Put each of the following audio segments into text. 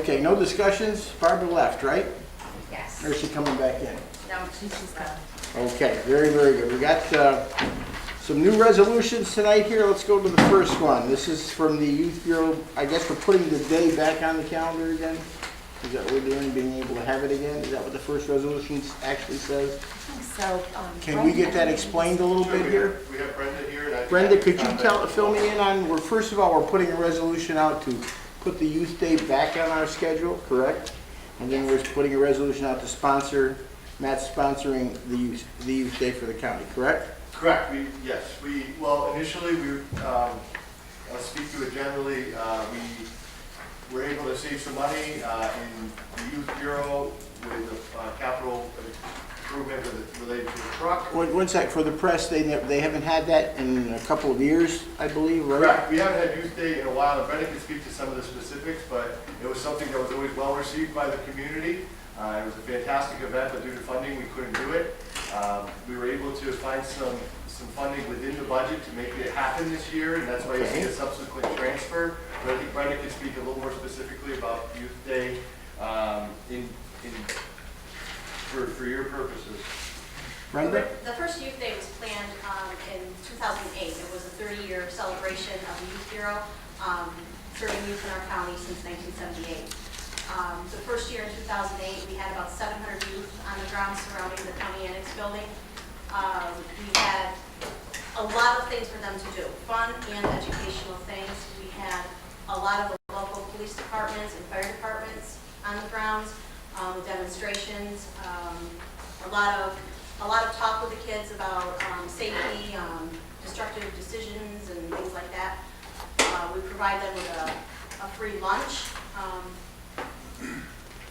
Okay, no discussions. Barbara left, right? Yes. Or is she coming back in? No, she's gone. Okay, very, very good. We got some new resolutions tonight here. Let's go to the first one. This is from the Youth Bureau. I guess we're putting the day back on the calendar again. Is that what we're doing, being able to have it again? Is that what the first resolution actually says? So, Can we get that explained a little bit here? We have Brenda here. And Brenda, could you fill me in on, well, first of all, we're putting a resolution out to put the youth day back on our schedule, correct? And then we're putting a resolution out to sponsor, Matt's sponsoring the youth day for the county, correct? Correct. Well, initially, I'll speak to it generally. We were able to save some money in the Youth Bureau with a capital improvement related to the truck. One sec, for the press, they haven't had that in a couple of years, I believe, right? Correct. We haven't had Youth Day in a while, and Brenda can speak to some of the specifics, but it was something that was always well received by the community. It was a fantastic event, but due to funding, we couldn't do it. We were able to find some funding within the budget to make it happen this year, and that's why you see a subsequent transfer. But I think Brenda can speak a little more specifically about Youth Day for your purposes. Brenda? the first Youth Day was planned in 2008. It was a 30-year celebration of the Youth Bureau, serving youth in our county since 1978. The first year in 2008, we had about 700 youth on the grounds surrounding the county annex building. We had a lot of things for them to do, fun and educational things. We had a lot of the local police departments and fire departments on the grounds, demonstrations, a lot of talk with the kids about safety, destructive decisions and things like that. We provide them with a free lunch.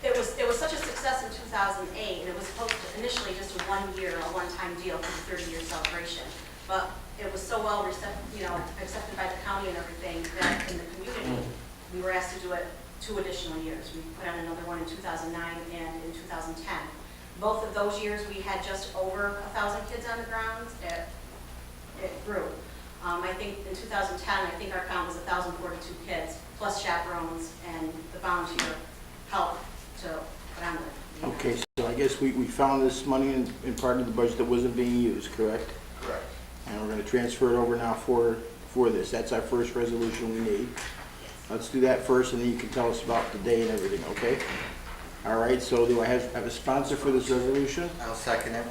It was such a success in 2008, and it was supposed to initially just a one-time deal for the 30-year celebration. But it was so well accepted by the county and everything that in the community, we were asked to do it 2 additional years. We put on another one in 2009 and in 2010. Both of those years, we had just over 1,000 kids on the grounds. It grew. I think in 2010, I think our count was 1,042 kids, plus chaperones and the volunteer help to put on the event. Okay, so I guess we found this money in part of the budget that wasn't being used, correct? Correct. And we're going to transfer it over now for this. That's our first resolution we need. Let's do that first, and then you can tell us about the day and everything, okay? All right, so do I have a sponsor for this resolution? I'll second it.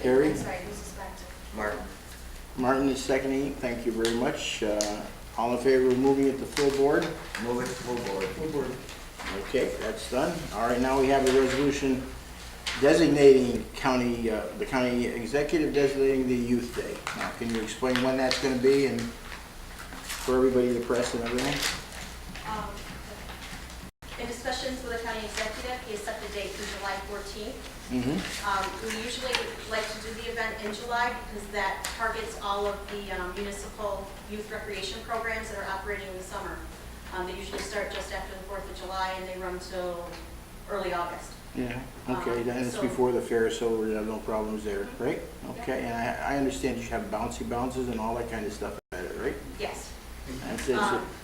Terry? That's right, who's the sponsor? Martin. Martin is seconding. Thank you very much. All in favor of moving it to full board? Move it, full board. Full board. Okay, that's done. All right, now we have a resolution designating the county executive designating the youth day. Now, can you explain when that's going to be and for everybody, the press and everything? In discussions with the county executive, he has set the date for July 14th. We usually like to do the event in July because that targets all of the municipal youth recreation programs that are operating in the summer. They usually start just after the 4th of July and they run till early August. Yeah, okay, then it's before the fair, so we have no problems there, right? Okay, and I understand you have bouncy bounces and all that kind of stuff at it, right? Yes. That's it.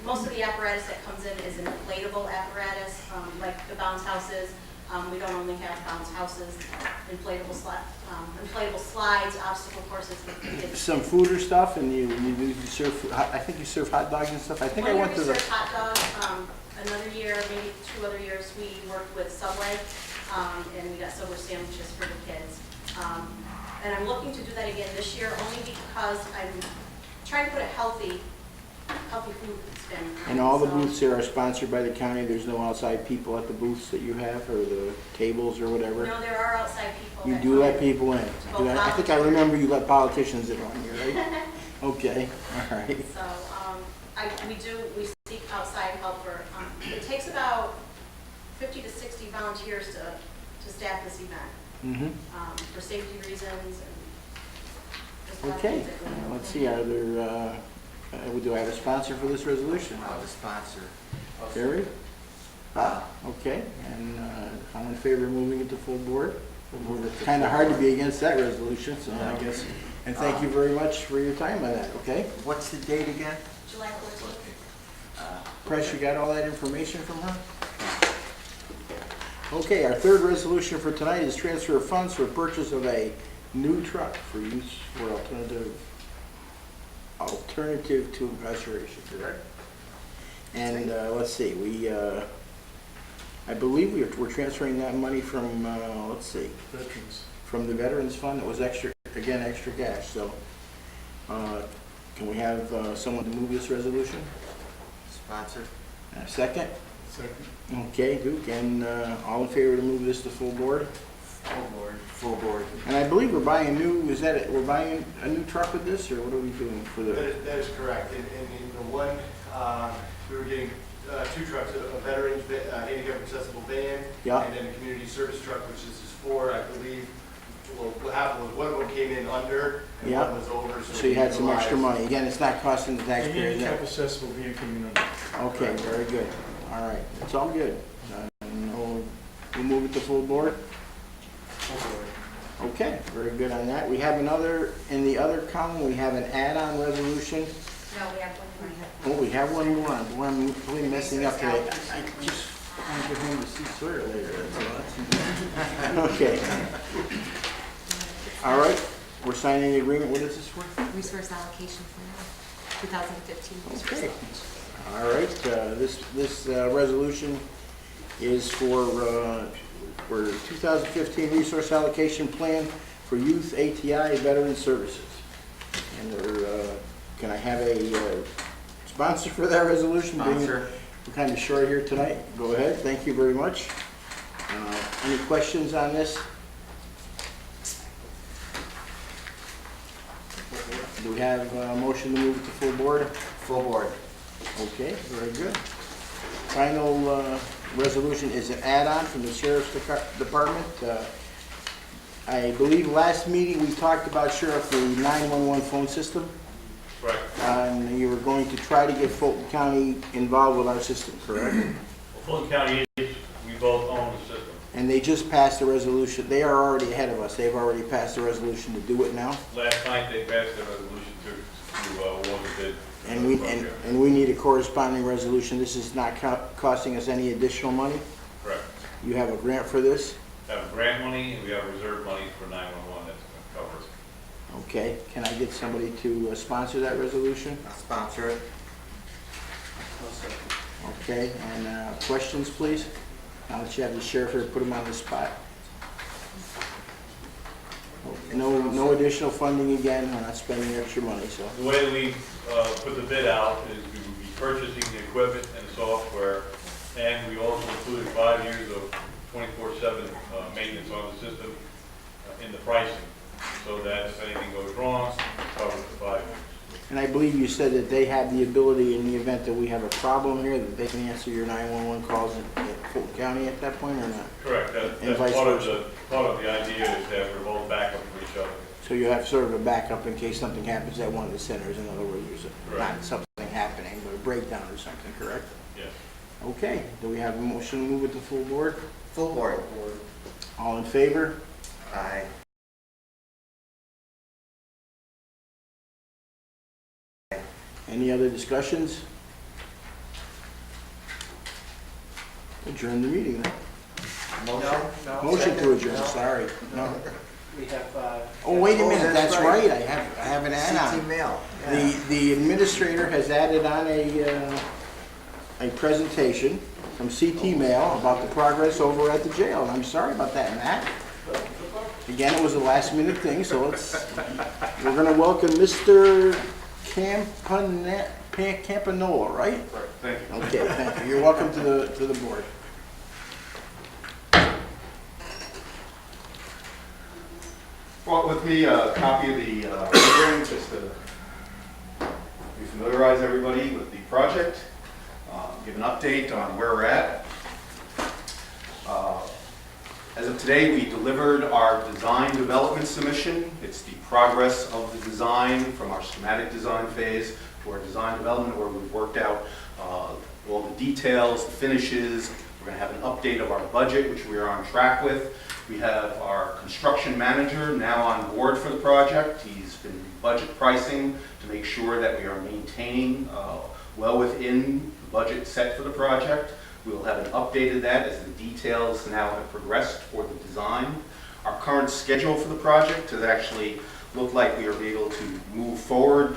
Most of the apparatus that comes in is an inflatable apparatus, like the bounce houses. We don't only have bounce houses, inflatable slides, obstacle courses. Some food or stuff, and you serve, I think you serve hot dogs and stuff. I think I went to the... We serve hot dogs. Another year, maybe 2 other years, we worked with Subway, and we got Subway sandwiches for the kids. And I'm looking to do that again this year, only because I'm trying to put a healthy food spin. And all the booths here are sponsored by the county? There's no outside people at the booths that you have, or the tables or whatever? No, there are outside people. You do let people in? I think I remember you let politicians in on here, right? Okay, all right. So, we seek outside help for, it takes about 50 to 60 volunteers to staff this event. For safety reasons and just a lot of Okay, things that go into it. let's see, are there, do I have a sponsor for this resolution? I'll the sponsor. Terry? Okay, and I'm in favor of moving it to full board. It's kind of hard to be against that resolution, so I guess, and thank you very much for your time on that, okay? What's the date again? July 14th. Press, you got all that information from her? Okay, our third resolution for tonight is transfer of funds for purchase of a new truck for use for alternative to incarceration, correct? And let's see, I believe we're transferring that money from, let's see, Veterans. from the Veterans Fund. It was extra, again, extra cash, so can we have someone to move this resolution? Sponsor. A second? Second. Okay, Duke, and all in favor to move this to full board? Full board. Full board. And I believe we're buying new, is that it? We're buying a new truck with this, or what are we doing for the? That is correct. In the one, we were getting two trucks, a veterans handicap accessible van, Yeah. and then a community service truck, which is for, I believe, well, what happened was one of them came in under and Yeah. one was over. So you had some we extra utilized- money. Again, it's not costing the The taxpayers handicap that. accessible van coming in. Okay, very good. All right, it's all good. We'll move it to full board? Full board. Okay, very good on that. We have another, in the other column, we have an add-on resolution. No, we have one more. Oh, we have one more. Boy, I'm really messing up today. I just want to get home to see Sawyer later, that's all. Okay. All right, we're signing the agreement. What is this for? Resource allocation plan, 2015 resource Okay. allocation. All right, this resolution is for 2015 resource allocation plan for youth ATI veteran services. And can I have a sponsor for that resolution? Sponsor. We're kind of short here tonight. Go ahead, thank you very much. Any questions on this? Do we have a motion to move it to full board? Full board. Okay, very good. Final resolution is an add-on from the Sheriff's Department. I believe last meeting we talked about, Sheriff, the 911 phone system. Right. And you were going to try to get Fulton County involved with our system, correct? Well, Fulton County is, we both own the system. And they just passed a resolution. They are already ahead of us. They've already passed a resolution to do it now. Last night, they passed a resolution to award the bid. And we need a corresponding resolution. This is not costing us any additional money. Correct. You have a grant for this? We have grant money, and we have reserve money for 911 that's going to cover it. Okay, can I get somebody to sponsor that resolution? I'll sponsor it. Okay, and questions, please? I'll let you have the sheriff here, put him on the spot. No additional funding again, we're not spending extra money, so. The way we put the bid out is we will be purchasing the equipment and software, and we also included 5 years of 24/7 maintenance on the system in the pricing, so that if anything goes wrong, it's covered for 5 years. And I believe you said that they have the ability, in the event that we have a problem here, that they can answer your 911 calls at Fulton County at that point, or not? Correct. And That's vice part versa. of the idea is that we're both backup for each other. So you have sort of a backup in case something happens at one of the centers, in other words, there's Correct. not something happening, but a breakdown or something, correct? Yes. Okay, do we have a motion to move it to full board? Full board. All in favor? Aye. Any other discussions? Adjourn the meeting then. Motion? Motion to adjourn, sorry. No. We have, Oh, wait a Oh, minute, that's that's right. right, I have an CT add-on. mail. Yeah. The administrator has added on a presentation from CT Mail about the progress over at the jail, and I'm sorry about that, Matt. Again, it was a last-minute thing, so we're gonna welcome Mr. Campanola, right? Right, thank you. Okay, thank you. You're welcome to the board. Brought with me a copy of the rendering, just to familiarize everybody with the project, give an update on where we're at. As of today, we delivered our design development submission. It's the progress of the design from our schematic design phase to our design development, where we've worked out all the details, the finishes. We're going to have an update of our budget, which we are on track with. We have our construction manager now on board for the project. He's been budget pricing to make sure that we are maintaining well within the budget set for the project. We will have updated that as the details now have progressed for the design. Our current schedule for the project has actually looked like we are able to move forward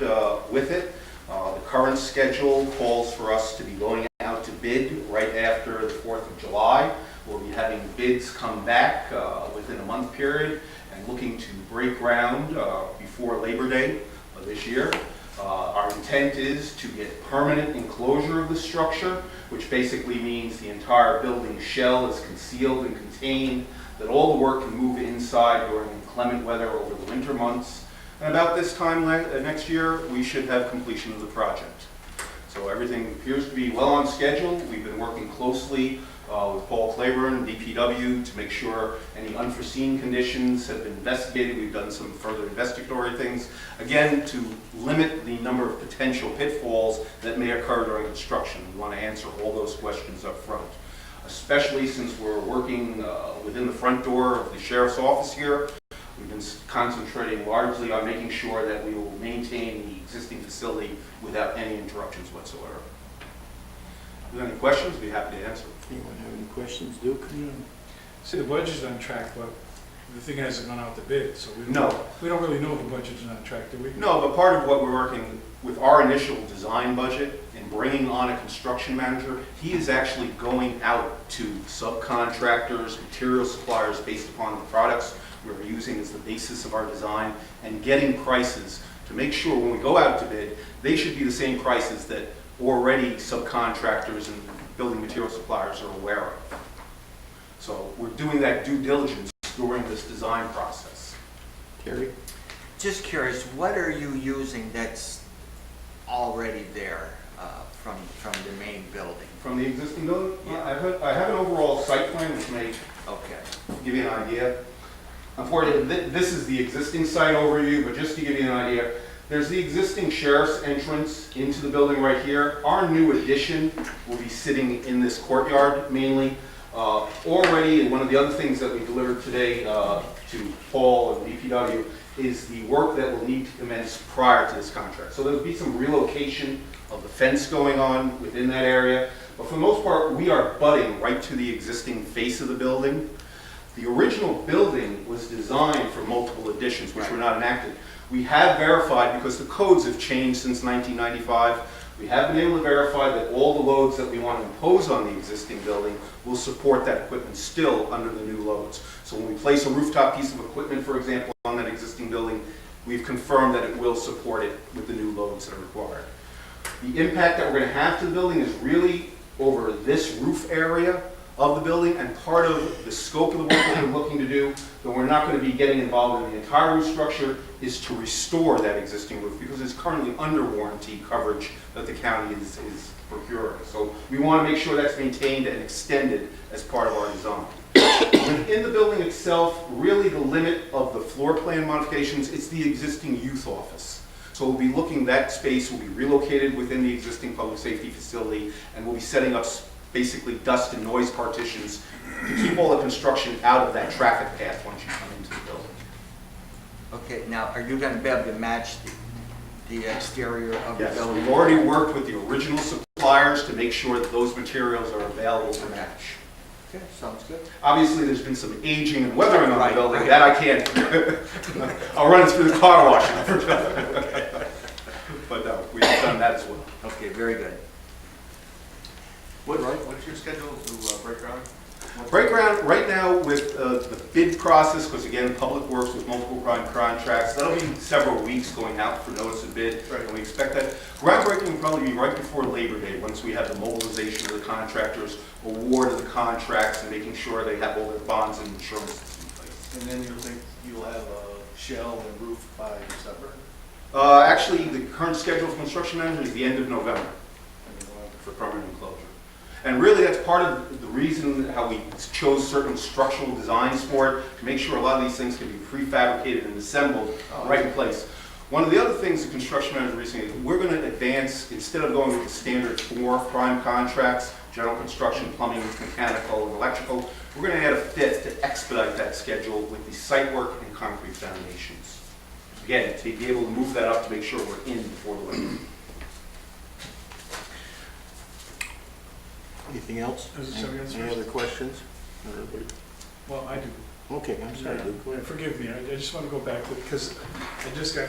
with it. The current schedule calls for us to be going out to bid right after the 4th of July. We'll be having bids come back within a month period and looking to break ground before Labor Day of this year. Our intent is to get permanent enclosure of the structure, which basically means the entire building shell is concealed and contained, that all the work can move inside during inclement weather over the winter months. And about this time next year, we should have completion of the project. So everything appears to be well on schedule. We've been working closely with Paul Claiborne, DPW, to make sure any unforeseen conditions have been investigated. We've done some further investigatory things, again, to limit the number of potential pitfalls that may occur during construction. We want to answer all those questions up front, especially since we're working within the front door of the sheriff's office here. We've been concentrating largely on making sure that we will maintain the existing facility without any interruptions whatsoever. If there's any questions, I'd be happy to answer. Anyone have any questions, Duke? See, the budget's on track, but the thing hasn't gone out to bid, so we No. don't really know if the budget's on track, do we? No, but part of what we're working with our initial design budget and bringing on a construction manager, he is actually going out to subcontractors, material suppliers based upon the products we're using as the basis of our design and getting prices to make sure when we go out to bid, they should be the same prices that already subcontractors and building material suppliers are aware of. So we're doing that due diligence during this design process. Terry? Just curious, what are you using that's already there from the main building? From the existing building? Yeah. I have an overall site plan which may Okay. give you an idea. Unfortunately, this is the existing site overview, but just to give you an idea, there's the existing sheriff's entrance into the building right here. Our new addition will be sitting in this courtyard mainly. Already, and one of the other things that we delivered today to Paul and DPW is the work that will need to commence prior to this contract. So there'll be some relocation of the fence going on within that area. But for the most part, we are butting right to the existing face of the building. The original building was designed for multiple additions, which were not enacted. We have verified, because the codes have changed since 1995, we have been able to verify that all the loads that we want to impose on the existing building will support that equipment still under the new loads. So when we place a rooftop piece of equipment, for example, on that existing building, we've confirmed that it will support it with the new loads that are required. The impact that we're going to have to the building is really over this roof area of the building, and part of the scope of the work that we're looking to do, that we're not going to be getting involved in the entire roof structure, is to restore that existing roof, because it's currently under warranty coverage that the county is procuring. So we want to make sure that's maintained and extended as part of our design. Within the building itself, really the limit of the floor plan modifications, it's the existing youth office. So we'll be looking, that space will be relocated within the existing public safety facility, and we'll be setting up basically dust and noise partitions to keep all the construction out of that traffic path once you come into the building. Okay, now, are you going to be able to match the exterior of the Yes, building? we've already worked with the original suppliers to make sure that those materials are available to match. Okay, sounds good. Obviously, there's been some aging and weathering on Right, the building. right. That I can't. I'll run it through the car wash. But no, we've done that as well. Okay, very good. What's your schedule to break ground? Break ground right now with the bid process, because again, Public Works with multiple prime contracts, that'll be several weeks going out for notice of bid, and we expect that. Groundbreaking will probably be right before Labor Day, once we have the mobilization of the contractors, award of the contracts, and making sure they have all their bonds and insurances in place. And then you'll think you'll have a shell and roof by December? Actually, the current schedule for construction manager is the end of November for permanent enclosure. And really, that's part of the reason how we chose certain structural designs for it, to make sure a lot of these things can be prefabricated and assembled right in place. One of the other things the construction manager recently, we're going to advance, instead of going with the standard 4 prime contracts, general construction, plumbing, mechanical, and electrical, we're going to add a 5th to expedite that schedule with the site work and concrete foundations. Again, to be able to move that up to make sure we're in before the winter. Anything else? Is it somebody else Any first? other questions? Everybody? Well, I do. Okay, I'm sorry, Luke, go ahead. Forgive me, I just want to go back to, because I just got,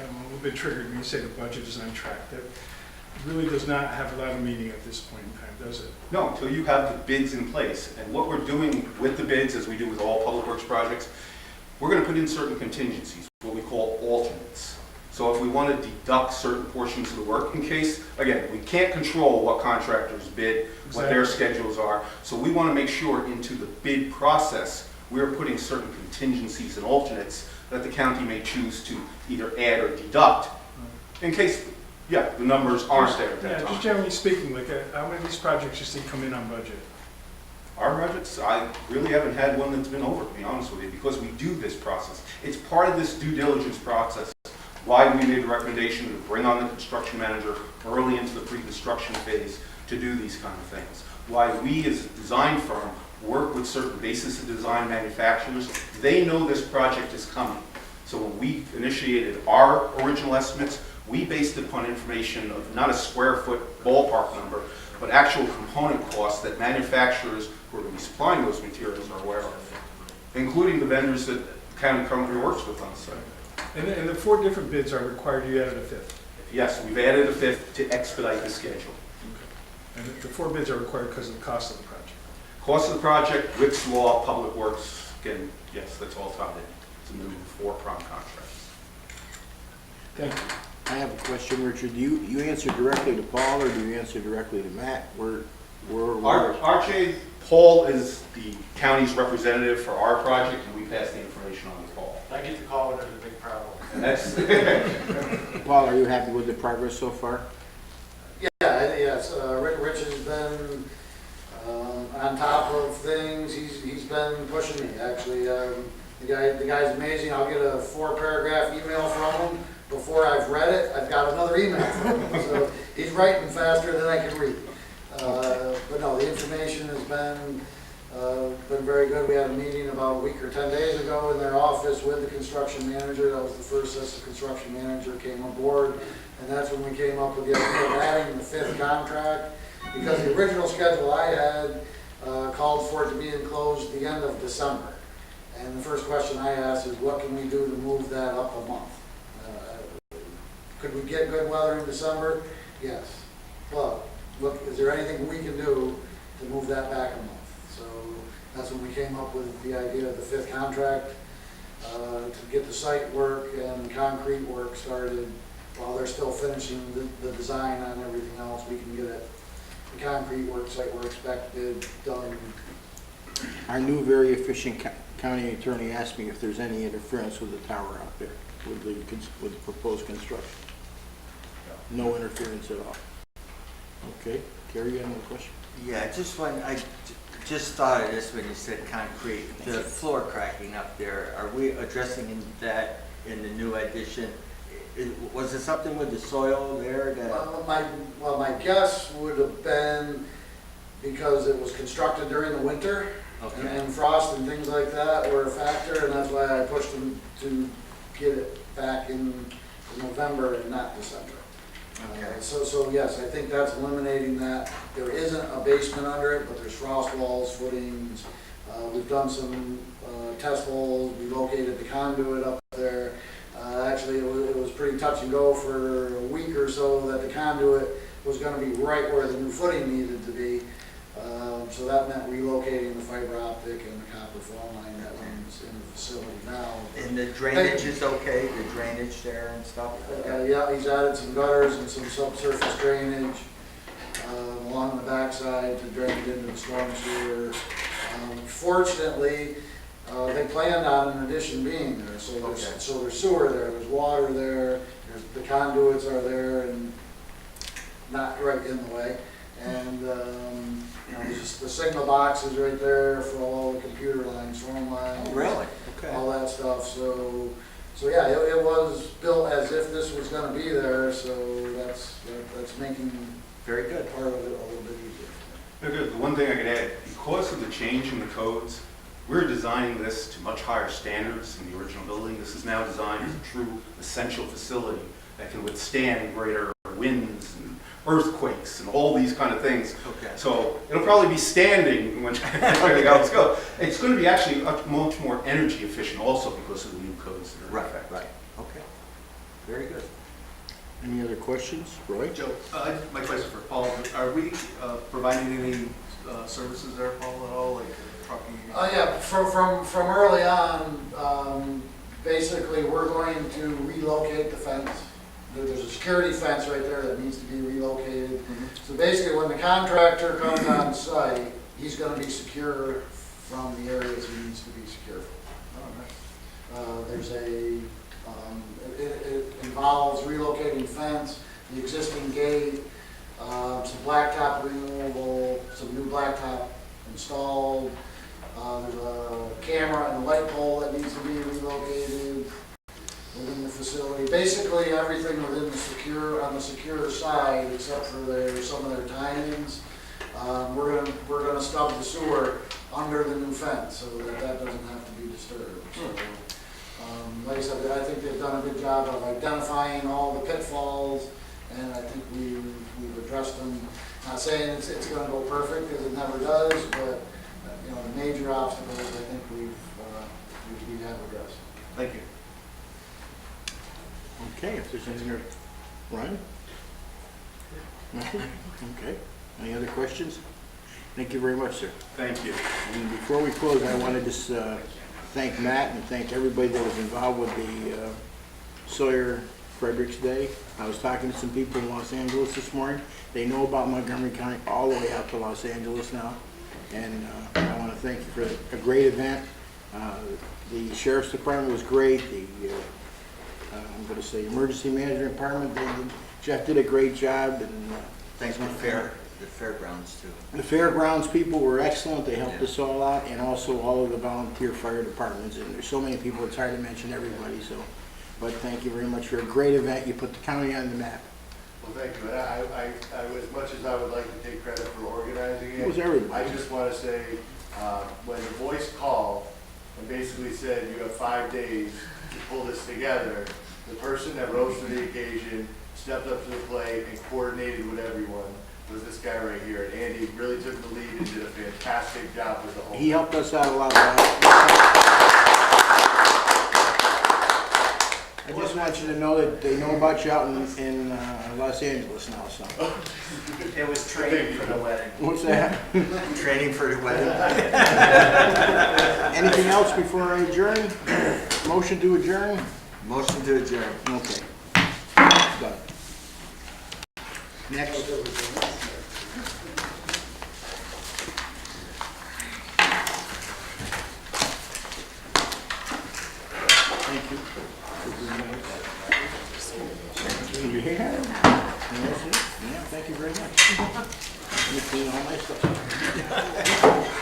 I'm a little bit triggered when you say the budget is on track. That really does not have a lot of meaning at this point in time, does it? No, until you have the bids in place. And what we're doing with the bids, as we do with all public works projects, we're going to put in certain contingencies, what we call alternates. So if we want to deduct certain portions of the work in case, again, we can't control what contractors bid, what their schedules are. So we want to make sure into the bid process, we're putting certain contingencies and alternates that the county may choose to either add or deduct in case, yeah, the numbers aren't there at that Yeah, time. just generally speaking, like, how many of these projects you see come in on budget? Our budgets, I really haven't had one that's been over, to be honest with you, because we do this process. It's part of this due diligence process, why we made the recommendation to bring on the construction manager early into the pre-construction phase to do these kind of things. Why we, as a design firm, work with certain basis of design manufacturers. They know this project is coming. So when we initiated our original estimates, we based it upon information of not a square foot ballpark number, but actual component costs that manufacturers who are going to be supplying those materials are aware of, including the vendors that the county currently works with on site. And the 4 different bids are required, you added a 5th. Yes, we've added a 5th to expedite the schedule. And the 4 bids are required because of the cost of the project. Cost of the project, Wick's Law, Public Works, again, yes, that's all tied in. It's a new 4-prong contract. Thank you. I have a question, Richard. Do you answer directly to Paul, or do you answer directly to Matt? RJ, Paul is the county's representative for our project, and we pass the information on to Paul. I get to call it a big problem. And that's, Paul, are you happy with the progress so far? Yes, Rich has been on top of things. He's been pushing me, actually. The guy's amazing. I'll get a 4-paragraph email from him. Before I've read it, I've got another email from him. So he's writing faster than I can read. But no, the information has been very good. We had a meeting about a week or 10 days ago in their office with the construction manager. That was the first since the construction manager came aboard. And that's when we came up with the idea of adding the 5th contract. Because the original schedule I had called for it to be enclosed the end of December. And the first question I asked is, what can we do to move that up a month? Could we get good weather in December? Yes. But look, is there anything we can do to move that back a month? So that's when we came up with the idea of the 5th contract to get the site work and concrete work started while they're still finishing the design on everything else. We can get it, the concrete work, site work expected, done. Our new, very efficient county attorney asked me if there's any interference with the tower out there, with the proposed construction. No interference at all. Okay, Kerry, you have another question? Yeah, I just thought of this when you said concrete, the floor cracking up there. Are we addressing that in the new addition? Was it something with the soil there that? My guess would have been because it was constructed during the winter. Okay. And frost and things like that were a factor, and that's why I pushed them to get it back in November and not December. Okay. So yes, I think that's eliminating that. There isn't a basement under it, but there's frost walls, footings. We've done some test holes. We located the conduit up there. Actually, it was pretty touch and go for a week or so that the conduit was going to be right where the new footing needed to be. So that meant relocating the fiber optic and the copper phone line that runs in the facility now. And the drainage is okay, the drainage there and stuff? Yeah, he's added some gutters and some subsurface drainage along the backside to drain it into the storm sewer. Fortunately, they planned on an addition being there, so there's sewer there, there's water there, the conduits are there and not right in the way. And just the signal box is right there for all the computer lines, phone lines. Oh, really? Okay. All that stuff. So yeah, it was built as if this was going to be there. So that's making Very good. part of it a little bit easier. Very good. The one thing I could add, because of the change in the codes, we're designing this to much higher standards than the original building. This is now designed as a true essential facility that can withstand greater winds and earthquakes and all these kind of things. Okay. So it'll probably be standing when everything else goes. It's going to be actually much more energy efficient also because of the new codes that are in Right, effect. right, okay. Very good. Any other questions? Roy? Joe, my question for Paul, are we providing any services there, Paul, at all, like trucking? Yeah, from early on, basically, we're going to relocate the fence. There's a security fence right there that needs to be relocated. So basically, when the contractor comes on site, he's gonna be secure from the areas he needs to be secure from. There's it involves relocating fence, the existing gate, some blacktop removal, some new blacktop installed. There's a camera and a light pole that needs to be relocated within the facility. Basically, everything within on the secure side, except for some of their tie-ins. We're gonna stub the sewer under the new fence so that doesn't have to be disturbed. So, like I said, I think they've done a good job of identifying all the pitfalls, and I think we've addressed them. Not saying it's gonna go perfect, because it never does, but the major obstacles I think we have addressed. Thank you. Okay, if there's anything, Ryan? Nothing? Okay. Any other questions? Thank you very much, sir. Thank you. And before we close, I wanted to thank Matt and thank everybody that was involved with the Sawyer Fredericks Day. I was talking to some people in Los Angeles this morning. They know about Montgomery County all the way out to Los Angeles now. And I want to thank you for a great event. The Sheriff's Department was great. I'm going to say Emergency Management Department, Jeff did a great job. And Thanks to the fairgrounds too. the fairgrounds people were excellent. They helped Yeah. us all out, and also all of the volunteer fire departments. And there's so many people, it's hard to mention everybody. So, but thank you very much for a great event. You put the county on the map. Well, thank you. And as much as I would like to take credit for organizing It was everybody. I just want to say, when the voice called and basically said, you have 5 days to pull this together, the person that rose to the occasion, stepped up to the plate and coordinated with everyone was this guy right here. And Andy really took the lead and did a fantastic job with the whole He helped us out a lot. I just want you to know that they know about you out in Los Angeles now, so. It was training for the wedding. What's that? Training for the wedding. Anything else before I adjourn? Motion to adjourn? Motion to adjourn. Okay. Done. Next. Thank you. Yeah. Yeah, thank you very much. Let me clean all my stuff.